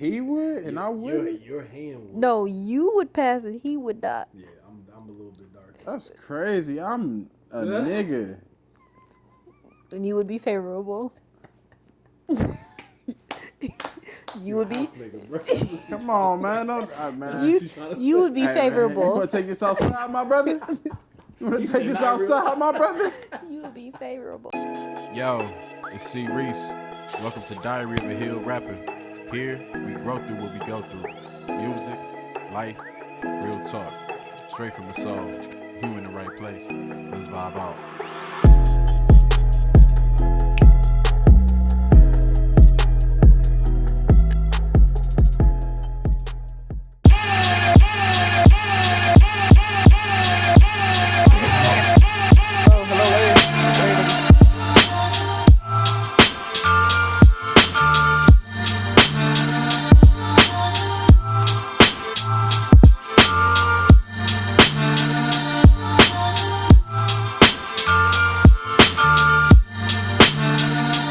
He would, and I wouldn't. Your hand would. No, you would pass and he would not. Yeah, I'm a little bit darker. That's crazy. I'm a nigga. And you would be favorable. You would be. House nigga, bro. Come on, man. Don't, man. You would be Hey, man, you favorable. want to take this outside, my brother? You want to said take this not really. outside, my brother? You would be favorable. Yo, it's C. Reese. Welcome to Diary of a Hill Rapper. Here, we grow through what we go through. Music, life, real talk. Straight from the soul. You in the right place. Let's vibe out.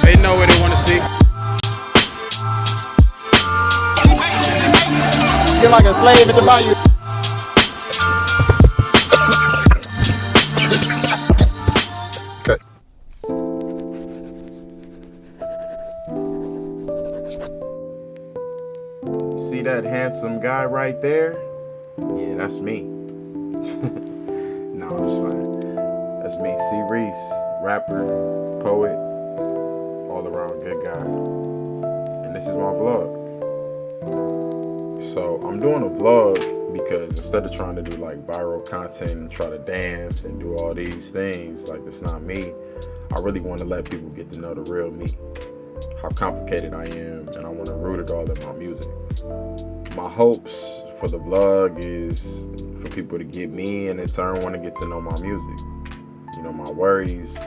They know what they want to see. You're like a slave at the bayou. Cut. See that handsome guy right there? Yeah, that's me. No, I'm just fine. That's me, C. Reese, rapper, poet, all around good guy. And this is my vlog. So I'm doing a vlog because instead of trying to do like viral content and try to dance and do all these things, like that's not me, I really want to let people get to know the real me, how complicated I am, and I want to root it all in my music. My hopes for the vlog is for people to get me and in turn want to get to know my music. You know, my worries,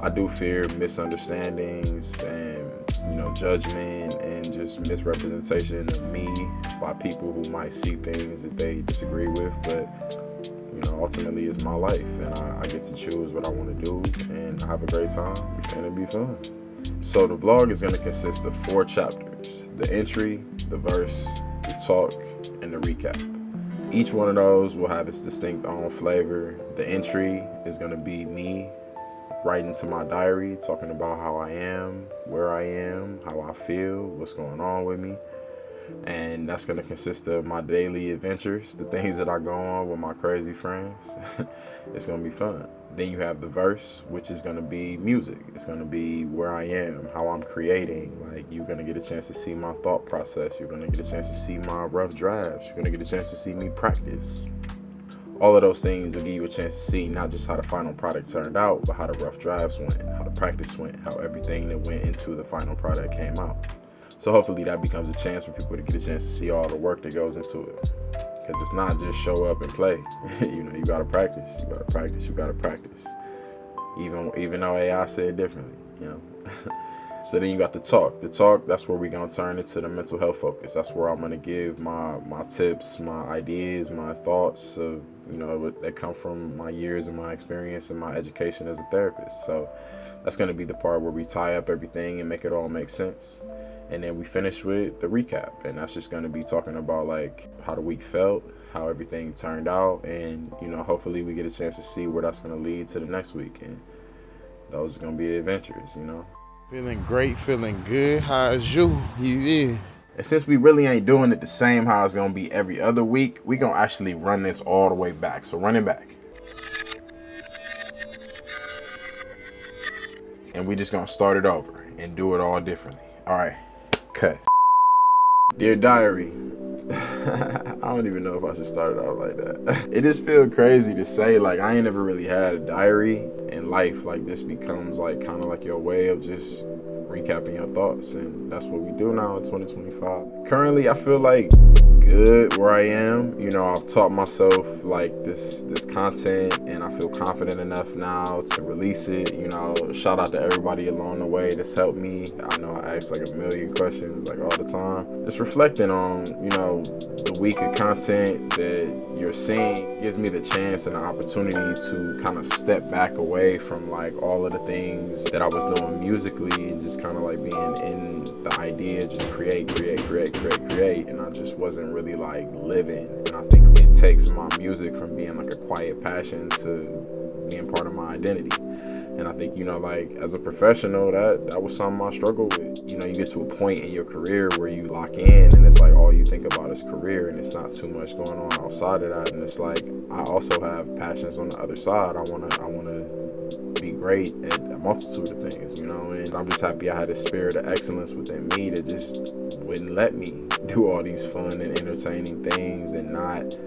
I do fear misunderstandings and, you know, judgment and just misrepresentation of me by people who might see things that they disagree with. But, you know, ultimately it's my life and I get to choose what I want to do and I have a great time and it'll be fun. So the vlog is going to consist of 4 chapters: the entry, the verse, the talk, and the recap. Each one of those will have its distinct own flavor. The entry is going to be me writing to my diary, talking about how I am, where I am, how I feel, what's going on with me. And that's going to consist of my daily adventures, the things that I go on with my crazy friends. It's going to be fun. Then you have the verse, which is going to be music. It's going to be where I am, how I'm creating. Like, you're going to get a chance to see my thought process. You're going to get a chance to see my rough drafts. You're going to get a chance to see me practice. All of those things will give you a chance to see not just how the final product turned out, but how the rough drafts went, how the practice went, how everything that went into the final product came out. So hopefully that becomes a chance for people to get a chance to see all the work that goes into it. Because it's not just show up and play. You know, you gotta practice, you gotta practice, you gotta practice. Even though AI said differently, you know. So then you got the talk. The talk, that's where we're gonna turn into the mental health focus. That's where I'm gonna give my tips, my ideas, my thoughts of, you know, that come from my years and my experience and my education as a therapist. So that's gonna be the part where we tie up everything and make it all make sense. And then we finish with the recap, and that's just gonna be talking about like how the week felt, how everything turned out, and, you know, hopefully we get a chance to see where that's gonna lead to the next week. And those are gonna be the adventures, you know. Feeling great, feeling good. How's you? Yeah. And since we really ain't doing it the same how it's gonna be every other week, we gonna actually run this all the way back. So run it back. And we just gonna start it over and do it all differently. All right, cut. Dear diary, I don't even know if I should start it out like that. It just feels crazy to say, like, I ain't never really had a diary, and life like this becomes like kind of like your way of just recapping your thoughts, and that's what we do now in 2025. Currently, I feel like good where I am. You know, I've taught myself like this content, and I feel confident enough now to release it. You know, shout out to everybody along the way that's helped me. I know I ask like a million questions like all the time. Just reflecting on, you know, the week of content that you're seeing gives me the chance and the opportunity to kind of step back away from like all of the things that I was doing musically and just kind kind of like being in the idea, just create, and I just wasn't really like living. And I think it takes my music from being like a quiet passion to being part of my identity. And I think, you know, like as a professional, that was something I struggled with. You know, you get to a point in your career where you lock in and it's like all you think about is career, and it's not too much going on outside of that. And it's like I also have passions on the other side. I wanna be great at a multitude of things, you know, and I'm just happy I had a spirit of excellence within me that just wouldn't let me do all these fun and entertaining things and not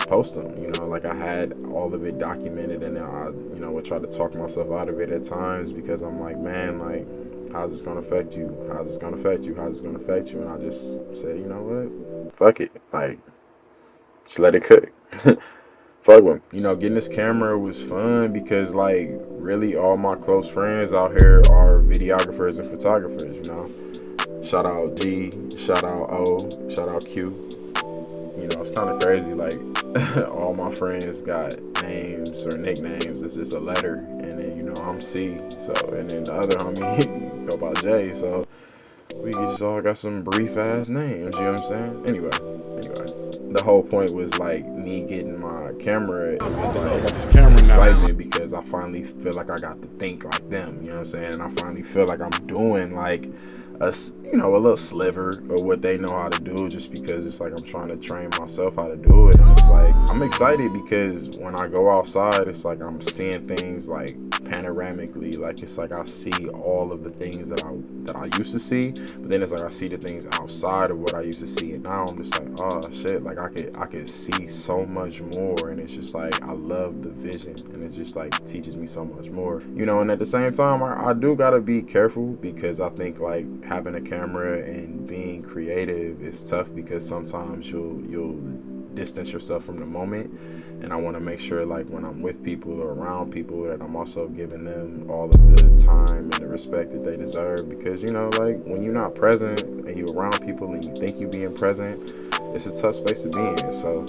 post them. You know, like I had all of it documented, and I, you know, would try to talk myself out of it at times because I'm like, man, like, how's this gonna affect you? How's this gonna affect you? How's this gonna affect you? And I just said, you know what? Fuck it. Like, just let it cook. Fuck with. You know, getting this camera was fun because, like, really all my close friends out here are videographers and photographers, you know. Shout out G, shout out O, shout out Q. You know, it's kind of crazy, like, all my friends got names or nicknames. It's just a letter, and then, you know, I'm C, so, and then the other homie go by J, so we just all got some brief ass names, you know what I'm saying? Anyway, the whole point was like me getting my camera. It was like This camera excitement because I finally feel like I got to think like them, you know what I'm saying? And I finally feel like I'm doing like a little sliver of what they know how to do, just because it's like I'm trying to train myself how to do it. And it's like I'm excited because when I go outside, it's like I'm seeing things like panoramically. Like it's like I see all of the things that I used to see, but then it's like I see the things outside of what I used to see, and now I'm just like, oh shit, like I could see so much more. And it's just like I love the vision, and it just like teaches me so much more, you know. And at the same time, I do gotta be careful because I think like having a camera and being creative is tough because sometimes you'll distance yourself from the moment. And I want to make sure, like, when I'm with people or around people, that I'm also giving them all of the time and the respect that they deserve. Because, you know, like, when you're not present and you're around people and you think you're being present, it's a tough space to be in. So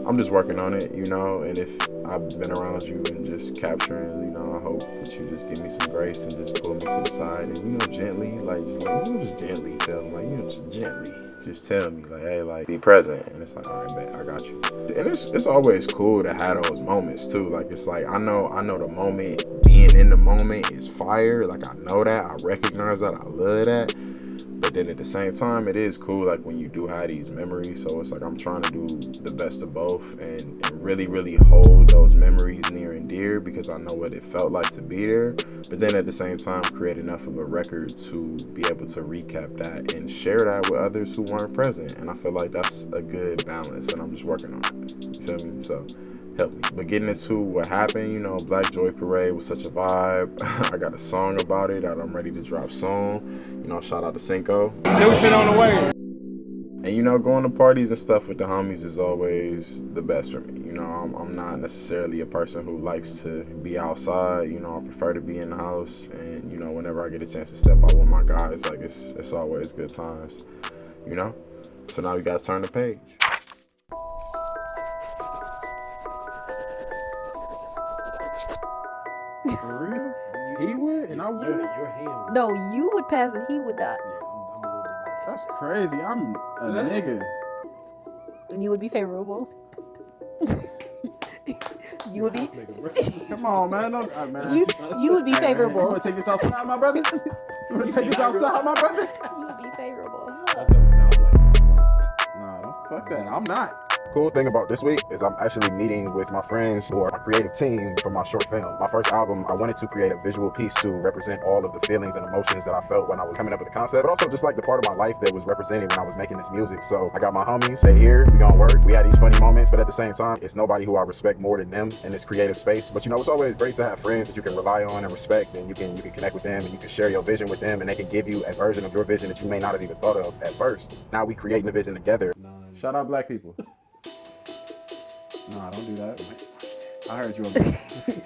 I'm just working on it, you know. And if I've been around you and just capturing, you know, I hope that you just give me some grace and just pull me to the side and, you know, gently, like, just gently tell me, like, you know, just gently. Just tell me, like, hey, like, be present. And it's like, all right, man, I got you. And it's always cool to have those moments, too. Like, it's like, I know the moment, being in the moment is fire. Like, I know that. I recognize that. I love that. But then at the same time, it is cool, like, when you do have these memories. So it's like I'm trying to do the best of both and really, really hold those memories near and dear because I know what it felt like to be there. But then at the same time, create enough of a record to be able to recap that and share that with others who weren't present. And I feel like that's a good balance, and I'm just working on it. You feel me? So help me. But getting into what happened, you know, Black Joy Parade was such a vibe. I got a song about it that I'm ready to drop soon. You know, shout out to Cinco. New shit on the way. And, you know, going to parties and stuff with the homies is always the best for me. You know, I'm not necessarily a person who likes to be outside. You know, I prefer to be in the house. And, you know, whenever I get a chance to step out with my guys, like, it's always good times, you know? So now we got to turn the page. For real? He would, and I would. Your hand. No, you would pass and he would not. Yeah, I'm a little bit dark. That's crazy. I'm a nigga. And you would be favorable. You would be. House nigga, bro. Come on, man. Don't, man. You would be Hey, man, you favorable. want to take this outside, my brother? You want to take this outside, my brother? You would be favorable. That's it. Now I'm like, Nah, don't fuck that. I'm not. Cool thing about this week is I'm actually meeting with my friends or my creative team for my short film. My first album, I wanted to create a visual piece to represent all of the feelings and emotions that I felt when I was coming up with the concept, but also just like the part of my life that was represented when I was making this music. So I got my homies, they here, we gonna work. We had these funny moments, but at the same time, it's nobody who I respect more than them in this creative space. But you know, it's always great to have friends that you can rely on and respect, and you can connect with them and you can share your vision with them, and they can give you a version of your vision that you may not have even thought of at first. Now we creating the vision together. Shout out black people. Nah, don't do that. I heard you over there.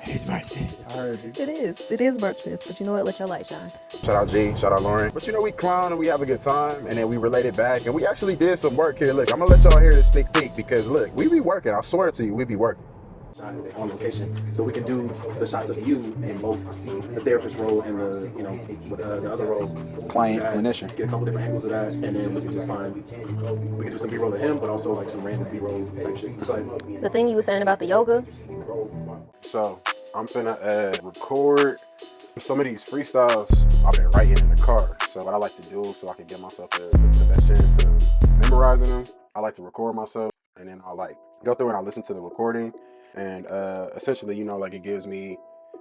It's birthday. I heard you. It is. It is March 5th, but you know what? Let your light shine. Shout out G, shout out Lauren. But you know, we clown and we have a good time, and then we related back, and we actually did some work here. Look, I'm gonna let y'all hear this sneak peek because look, we be working. I swear to you, we be working. on location, so we can do the shots of you in both the therapist role and the the other role, Client, clinician. Get a couple different angles of that, and then we can just find we can do some B-roll of him, but also like some random B-roll type shit. So, like, The thing you were saying about the yoga, So I'm finna record some of these freestyles I've been writing in the car. So what I like to do, so I can give myself the best chance of memorizing them, I like to record myself, and then I'll like go through and I'll listen to the recording, and essentially, you know, like it gives me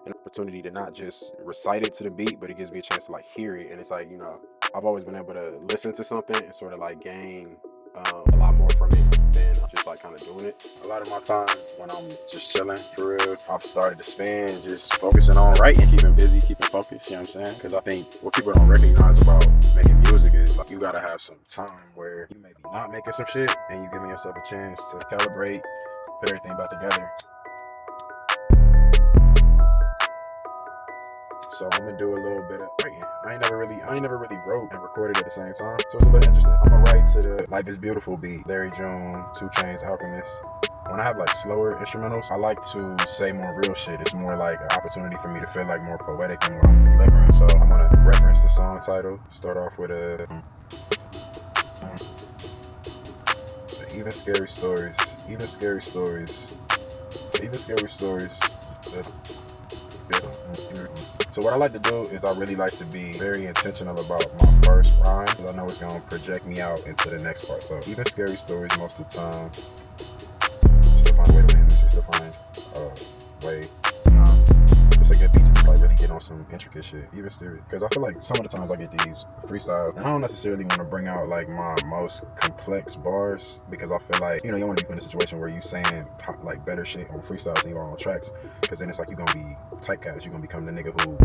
an opportunity to not just recite it to the beat, but it gives me a chance to like hear it. And it's like, you know, I've always been able to listen to something and sort of like gain a lot more from it than just like kind of doing it. A lot of my time when I'm just chilling, for real, I've started to spend just focusing on writing, keeping busy, keeping focused, you know what I'm saying? Because I think what people don't recognize about making music is like you gotta have some time where you may be not making some shit and you giving yourself a chance to calibrate, put everything back together. So I'm gonna do a little bit of writing. I ain't never really wrote and recorded at the same time. So it's a little interesting. I'm gonna write to the Life is Beautiful beat, Larry June, 2 Chainz, Alchemist. When I have like slower instrumentals, I like to say more real shit. It's more like an opportunity for me to feel like more poetic in what I'm delivering. So I'm gonna reference the song title, start off with so even scary stories. So what I like to do is I really like to be very intentional about my first rhyme, because I know it's going to project me out into the next part. So even scary stories most of the time, still find a way to win. Still find a way. It's a good beat to just like really get on some intricate shit, even scary. Because I feel like some of the times I get these freestyles, and I don't necessarily want to bring out like my most complex bars, because I feel like, you know, you want to be in a situation where you saying like better shit on freestyles than you are on tracks, because then it's like you're going to be typecast. You're going to become the nigga who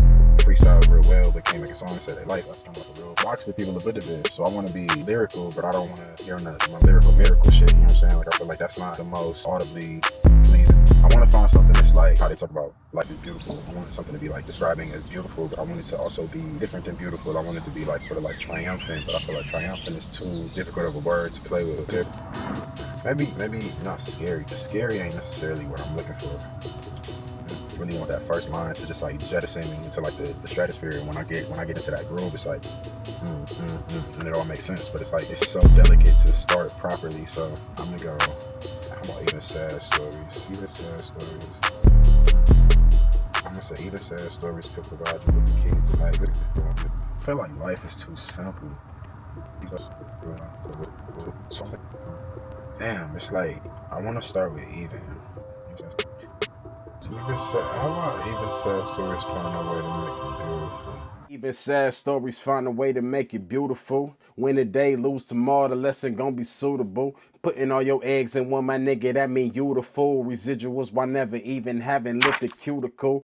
freestyles real well but can't make a song and say they like. That's kind of like a real box that people a bit of it. So I want to be lyrical, but I don't want to hear my lyrical miracle shit, you know what I'm saying? Like I feel like that's not the most audibly pleasing. I want to find something that's like how they talk about life is beautiful. I want something to be like describing as beautiful, but I want it to also be different than beautiful. I want it to be like sort of like triumphant, but I feel like triumphant is too difficult of a word to play with. Maybe not scary. The scary ain't necessarily what I'm looking for. I really want that first line to just like jettison me into like the stratosphere. And when I get into that groove, it's like and it all makes sense. But it's like it's so delicate to start properly. So I'm gonna go. How about even sad stories? Even sad stories. I'm gonna say even sad stories could provide you with the keys to life. I feel like life is too simple. Damn, it's like I want to start with even. How about even sad stories find a way to make it beautiful? Even sad stories find a way to make it beautiful. Win today, lose tomorrow, the lesson gon' be suitable. Putting all your eggs in one, my nigga, that mean you the fool. Residuals while never even having lit the cuticle.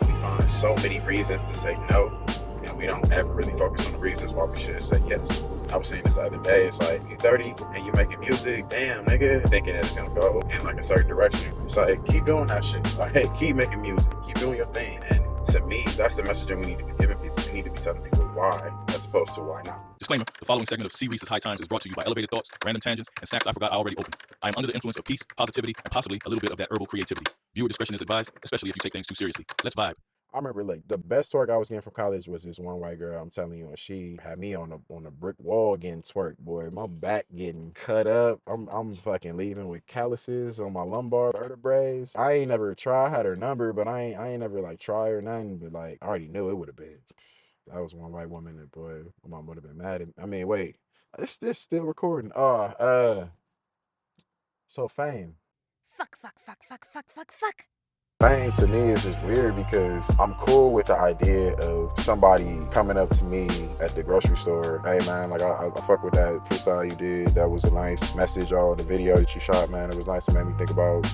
We find so many reasons to say no, and we don't ever really focus on the reasons why we should say yes. I was saying this the other day, it's like, you're 30 and you making music, damn nigga, thinking that it's gonna go in like a certain direction. It's like, keep doing that shit. Like, keep making music, keep doing your thing. And to me, that's the messaging we need to be giving people. We need to be telling people why, as opposed to why not. Disclaimer, the following segment of C. Reese's High Times is brought to you by Elevated Thoughts, Random Tangents, and Snacks I Forgot I Already Opened. I am under the influence of peace, positivity, and possibly a little bit of that herbal creativity. Viewer discretion is advised, especially if you take things too seriously. Let's vibe. I remember like the best twerk I was getting from college was this one white girl, I'm telling you, and she had me on a brick wall getting twerked, boy. My back getting cut up. I'm fucking leaving with calluses on my lumbar vertebrae. I ain't never tried. I had her number, but I ain't never like try or nothing. But like I already knew it would have been. That was one white woman that, boy, my mom would have been mad at me. I mean, wait, is this still recording? So fame. Fuck. Fame to me is just weird because I'm cool with the idea of somebody coming up to me at the grocery store. Hey man, like I fuck with that freestyle you did. That was a nice message. All the video that you shot, man, it was nice. It made me think about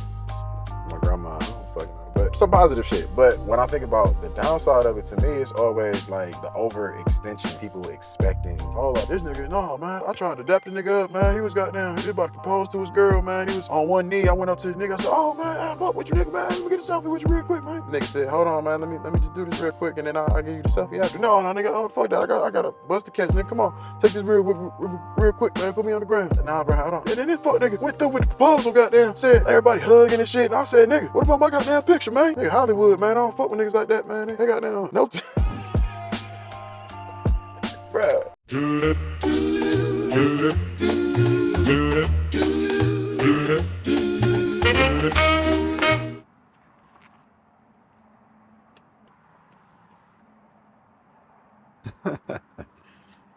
my grandma. I don't fucking know. But some positive shit. But when I think about the downside of it, to me, it's always like the overextension. People expecting, oh, like this nigga, no, man, I tried to dap the nigga up, man. He was goddamn, he about to propose to his girl, man. He was on one knee. I went up to the nigga, I said, oh, man, I fuck with you, nigga, man. Let me get a selfie with you real quick, man. The nigga said, hold on, man, let me just do this real quick, and then I'll give you the selfie after. No, nigga, oh, fuck that. I got a bust to catch, nigga. Come on, take this real quick, man. Put me on the ground. Nah, bro, hold on. And then this fuck nigga went through with the proposal, goddamn. Said everybody hugging and shit. And I said, nigga, what about my goddamn picture, man? Nigga, Hollywood, man. I don't fuck with niggas like that, man. They goddamn no time. Bruh.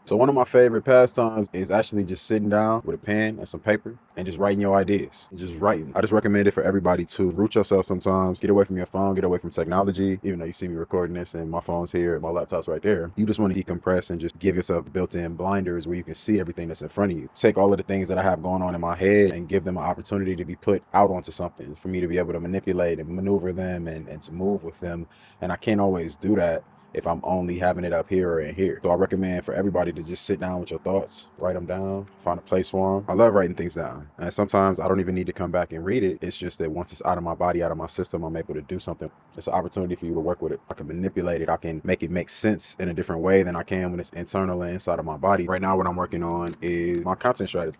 So one of my favorite pastimes is actually just sitting down with a pen and some paper and just writing your ideas and just writing. I just recommend it for everybody to root yourself sometimes, get away from your phone, get away from technology. Even though you see me recording this and my phone's here, my laptop's right there. You just want to decompress and just give yourself built-in blinders where you can see everything that's in front of you. Take all of the things that I have going on in my head and give them an opportunity to be put out onto something for me to be able to manipulate and maneuver them and to move with them. And I can't always do that if I'm only having it up here or in here. So I recommend for everybody to just sit down with your thoughts, write them down, find a place for them. I love writing things down. And sometimes I don't even need to come back and read it. It's just that once it's out of my body, out of my system, I'm able to do something. It's an opportunity for you to work with it. I can manipulate it. I can make it make sense in a different way than I can when it's internal and inside of my body. Right now, what I'm working on is my content strategy.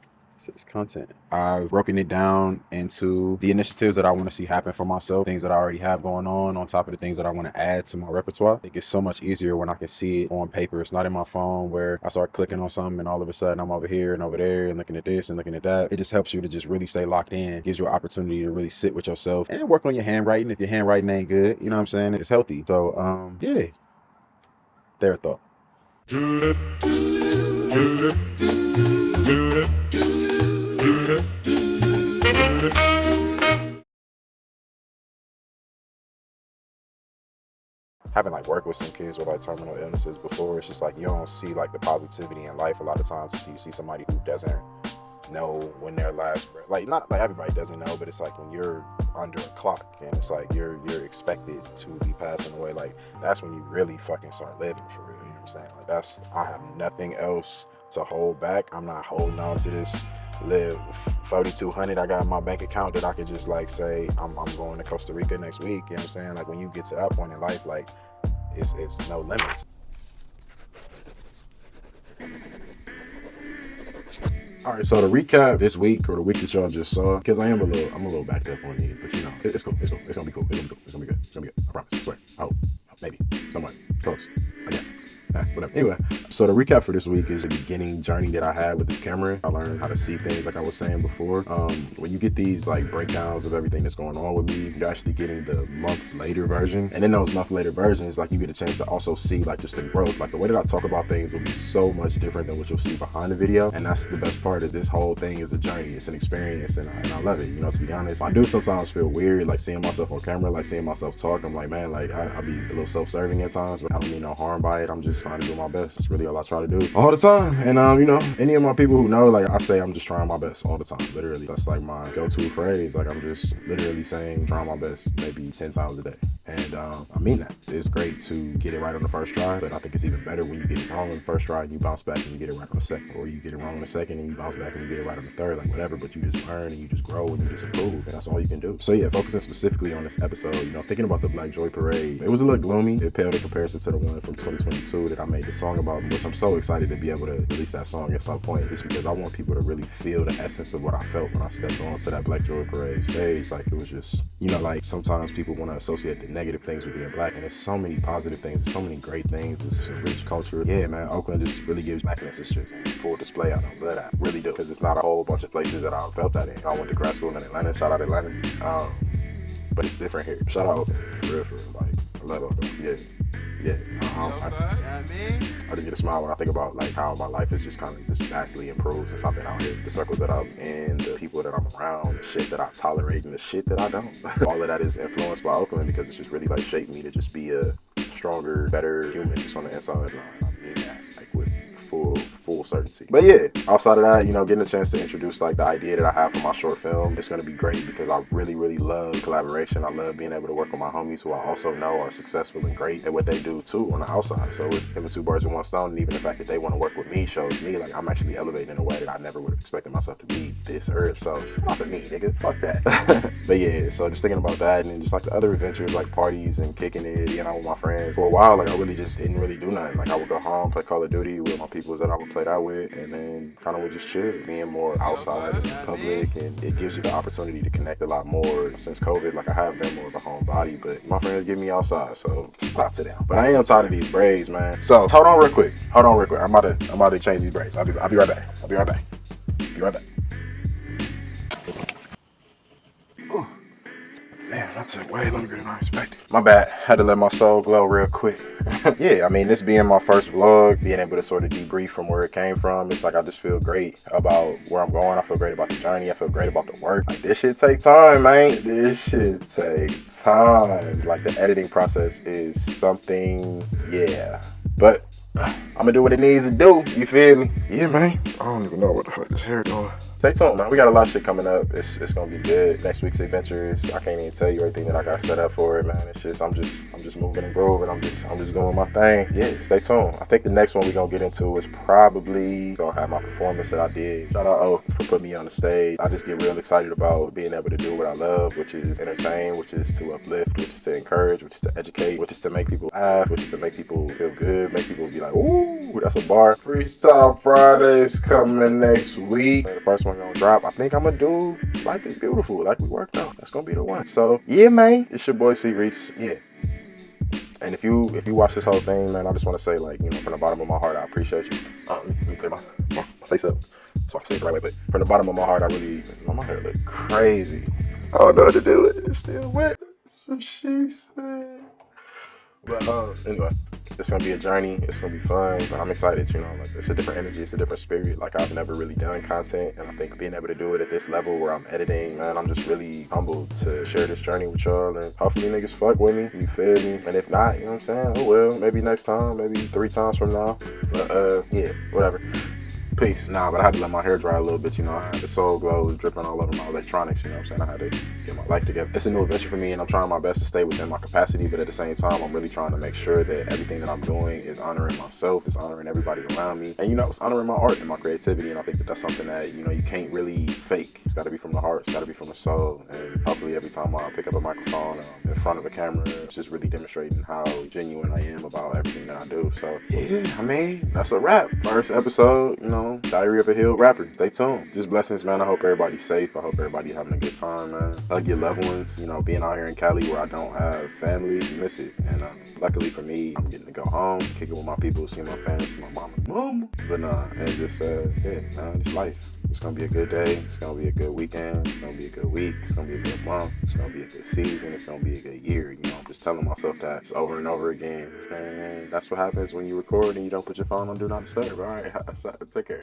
It's content. I've broken it down into the initiatives that I want to see happen for myself, things that I already have going on top of the things that I want to add to my repertoire. It gets so much easier when I can see it on paper. It's not in my phone where I start clicking on something and all of a sudden I'm over here and over there and looking at this and looking at that. It just helps you to just really stay locked in, gives you an opportunity to really sit with yourself and work on your handwriting. If your handwriting ain't good, you know what I'm saying? It's healthy. So, yeah, their thought. Having like worked with some kids with like terminal illnesses before, it's just like you don't see like the positivity in life a lot of times until you see somebody who doesn't know when their last breath, like not like everybody doesn't know, but it's like when you're under a clock and it's like you're expected to be passing away, like that's when you really fucking start living for real. You know what I'm saying? Like that's, I have nothing else to hold back. I'm not holding on to this live 4,200 I got in my bank account that I could just like say I'm going to Costa Rica next week. You know what I'm saying? Like when you get to that point in life, like it's no limits. All right, so to recap this week or the week that y'all just saw, because I'm a little backed up on it, but you know, it's cool. It's gonna be cool. It's gonna be good. I promise. I swear. I hope. Maybe. Somewhat. Close. I guess. Whatever. Anyway, so the recap for this week is the beginning journey that I had with this camera. I learned how to see things like I was saying before. When you get these like breakdowns of everything that's going on with me, you're actually getting the months later version. And in those month later versions, like you get a chance to also see like just the growth. Like the way that I talk about things will be so much different than what you'll see behind the video. And that's the best part of this whole thing is a journey. It's an experience and I love it. You know, to be honest, I do sometimes feel weird like seeing myself on camera, like seeing myself talk. I'm like, man, like I be a little self-serving at times, but I don't mean no harm by it. I'm just trying to do my best. That's really all I try to do all the time. And you know, any of my people who know, like I say I'm just trying my best all the time. Literally, that's like my go-to phrase. Like I'm just literally saying trying my best maybe 10 times a day. And I mean that. It's great to get it right on the first try, but I think it's even better when you get it wrong on the first try and you bounce back and you get it right on the second, or you get it wrong on the second and you bounce back and you get it right on the third, like whatever, but you just learn and you just grow and you just improve, and that's all you can do. So yeah, focusing specifically on this episode, you know, thinking about the Black Joy Parade, it was a little gloomy. It paled in comparison to the one from 2022 that I made the song about, which I'm so excited to be able to release that song at some point, just because I want people to really feel the essence of what I felt when I stepped onto that Black Joy Parade stage. Like it was just, you know, like sometimes people want to associate the negative things with being black, and there's so many positive things, there's so many great things. It's a rich culture. Yeah, man, Oakland just really gives blackness. It's just full display. I don't love that, really do, because it's not a whole bunch of places that I felt that in. I went to grad school in Atlanta. Shout out Atlanta. But it's different here. Shout out Oakland, for real. Like I love Oakland. Yeah. I just get a smile when I think about like how my life is just kind of just vastly improved since I've been out here. The circles that I'm in, the people that I'm around, the shit that I tolerate and the shit that I don't. All of that is influenced by Oakland because it's just really like shaped me to just be a stronger, better human just on the inside. I mean that like with full certainty. But yeah, outside of that, you know, getting a chance to introduce like the idea that I have for my short film, it's gonna be great because I really, really love collaboration. I love being able to work with my homies who I also know are successful and great at what they do too on the outside. So it's having two birds with one stone, and even the fact that they want to work with me shows me like I'm actually elevating in a way that I never would have expected myself to be this early. So not for me, nigga, fuck that. But yeah, so just thinking about that, and then just like the other adventures like parties and kicking it, you know, with my friends. For a while, like I really just didn't really do nothing. Like I would go home, play Call of Duty with my peoples that I would play that with, and then kind of would just chill, being more outside and public, and it gives you the opportunity to connect a lot more. Since COVID, like I have been more of a homebody, but my friends get me outside, so shout out to them. But I am tired of these braids, man. So hold on real quick. I'm about to change these braids. I'll be right back. Be right back. Man, that took way longer than I expected. My bad. Had to let my soul glow real quick. Yeah, I mean, this being my first vlog, being able to sort of debrief from where it came from, it's like I just feel great about where I'm going. I feel great about the journey. I feel great about the work. Like, this shit take time, man. This shit take time. Like, the editing process is something, yeah. But I'm gonna do what it needs to do. You feel me? Yeah, man. I don't even know what the fuck this hair doing. Stay tuned, man. We got a lot of shit coming up. It's gonna be good. Next week's adventures, I can't even tell you everything that I got set up for it, man. It's just I'm just moving and grooving. I'm just doing my thing. Yeah, stay tuned. I think the next one we're gonna get into is probably gonna have my performance that I did. Shout out O for putting me on the stage. I just get real excited about being able to do what I love, which is entertain, which is to uplift, which is to encourage, which is to educate, which is to make people laugh, which is to make people feel good, make people be like, ooh, that's a bar. Freestyle Fridays coming next week. The first one gonna drop. I think I'm gonna do Life is Beautiful, like we worked out. That's gonna be the one. So yeah, man, it's your boy C Reese. Yeah. And if you watch this whole thing, man, I just want to say, like, you know, from the bottom of my heart, I appreciate you. Let me clear my face up so I can say it the right way. But from the bottom of my heart, I really, my hair look crazy. I don't know what to do with it. It's still wet. That's what she said. But anyway, it's gonna be a journey. It's gonna be fun. But I'm excited. You know, like it's a different energy. It's a different spirit. Like I've never really done content, and I think being able to do it at this level where I'm editing, man, I'm just really humbled to share this journey with y'all. And hopefully niggas fuck with me. You feel me? And if not, you know what I'm saying? Oh well, maybe next time, maybe 3 times from now. But yeah, whatever. Peace. Nah, but I had to let my hair dry a little bit, you know. The soul glow was dripping all over my electronics, you know what I'm saying? I had to get my life together. It's a new adventure for me, and I'm trying my best to stay within my capacity, but at the same time, I'm really trying to make sure that everything that I'm doing is honoring myself, is honoring everybody around me, and, you know, it's honoring my art and my creativity, and I think that that's something that, you know, you can't really fake. It's got to be from the heart. It's got to be from the soul, and hopefully every time I pick up a microphone in front of a camera, it's just really demonstrating how genuine I am about everything that I do. So, yeah, I mean, that's a wrap. First episode, you know, Diary of a Hill Rapper. Stay tuned. Just blessings, man. I hope everybody's safe. I hope everybody's having a good time, man. Hug your loved ones. You know, being out here in Cali where I don't have family, you miss it. And luckily for me, I'm getting to go home, kick it with my people, see my fans, see my mama. But and just, yeah, man, it's life. It's gonna be a good day. It's gonna be a good weekend. It's gonna be a good week. It's gonna be a good month. It's gonna be a good season. It's gonna be a good year. You know, I'm just telling myself that just over and over again. And that's what happens when you record and you don't put your phone on Do Not Disturb. All right, take care.